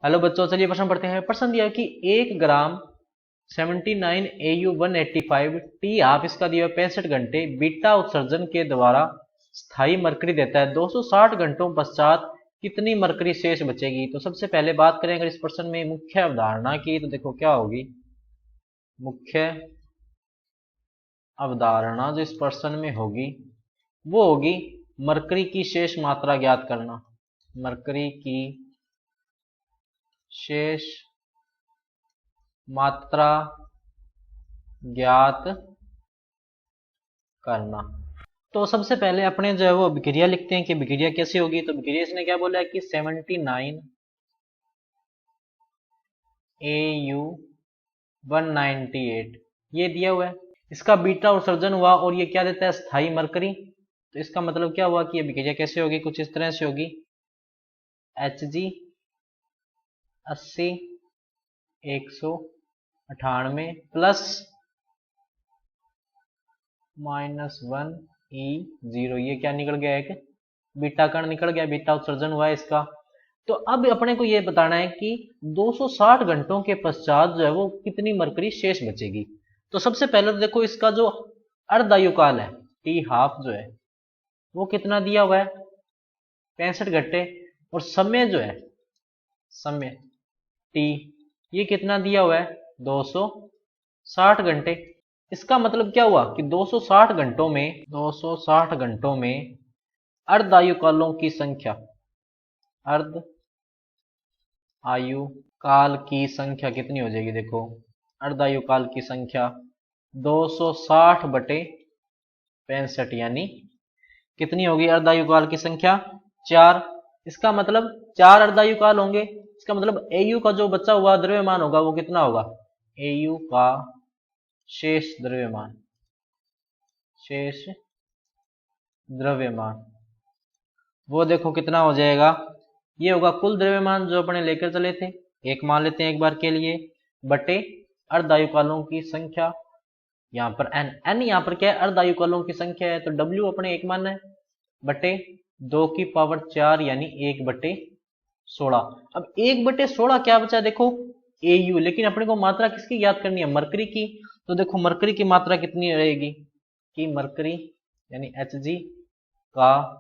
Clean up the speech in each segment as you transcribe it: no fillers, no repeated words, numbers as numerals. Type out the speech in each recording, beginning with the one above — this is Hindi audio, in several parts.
हेलो बच्चों, चलिए प्रश्न पढ़ते हैं। प्रश्न दिया है कि 1 ग्राम 79 AU 185 टी हाफ, इसका दिया 65 घंटे बीटा उत्सर्जन के द्वारा स्थायी मरकरी देता है। 260 घंटों पश्चात कितनी मरकरी शेष बचेगी? तो सबसे पहले बात करें अगर इस प्रश्न में मुख्य अवधारणा की, तो देखो क्या होगी मुख्य अवधारणा जो इस प्रश्न में होगी वो होगी मरकरी की शेष मात्रा ज्ञात करना। मरकरी की शेष मात्रा ज्ञात करना। तो सबसे पहले अपने जो है वो अभिक्रिया लिखते हैं कि अभिक्रिया कैसे होगी। तो अभिक्रिया इसने क्या बोला है कि 79 AU 198 ये दिया हुआ है, इसका बीटा उत्सर्जन हुआ और ये क्या देता है स्थायी मरकरी। तो इसका मतलब क्या हुआ कि अभिक्रिया कैसे होगी, कुछ इस तरह से होगी Hg 80 198 प्लस -1 E0, ये क्या निकल गया, एक बीटा कण निकल गया, बीटा उत्सर्जन हुआ है इसका। तो अब अपने को ये बताना है कि 260 घंटों के पश्चात जो है वो कितनी मरकरी शेष बचेगी। तो सबसे पहले तो देखो इसका जो अर्धायुकाल है टी हाफ जो है वो कितना दिया हुआ है 65 घंटे, और समय जो है समय टी ये कितना दिया हुआ है 260 घंटे। इसका मतलब क्या हुआ कि 260 घंटों में अर्धायुकालों की संख्या, अर्ध आयु काल की संख्या कितनी हो जाएगी। देखो अर्धायुकाल की संख्या 260 बटे 65 यानी कितनी होगी अर्धायुकाल की संख्या 4। इसका मतलब 4 अर्धायुकाल होंगे। इसका मतलब एयू का जो बचा हुआ द्रव्यमान होगा वो कितना होगा, एयू का शेष द्रव्यमान वो देखो कितना हो जाएगा, ये होगा कुल द्रव्यमान जो अपने लेकर चले थे, एक मान लेते हैं एक बार के लिए, बटे अर्धायुकालों की संख्या, यहाँ पर n यहाँ पर क्या है अर्धायुकालों की संख्या है, तो w अपने एक मानना है, बटे 2 की पावर 4 यानी 1/16। अब 1/16 क्या बचा देखो AU, लेकिन अपने को मात्रा किसकी ज्ञात करनी है, मरकरी की। तो देखो मरकरी की मात्रा कितनी रहेगी कि मरकरी यानी Hg का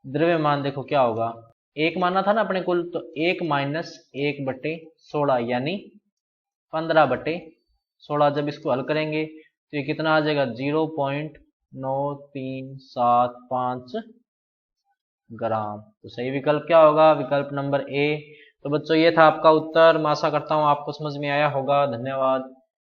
द्रव्यमान देखो क्या होगा, एक मानना था ना अपने कुल, तो 1 - 1/16 यानी 15/16। जब इसको हल करेंगे तो ये कितना आ जाएगा 0.9375 ग्राम। तो सही विकल्प क्या होगा, विकल्प नंबर ए। तो बच्चों ये था आपका उत्तर। मैं आशा करता हूँ आपको समझ में आया होगा। धन्यवाद।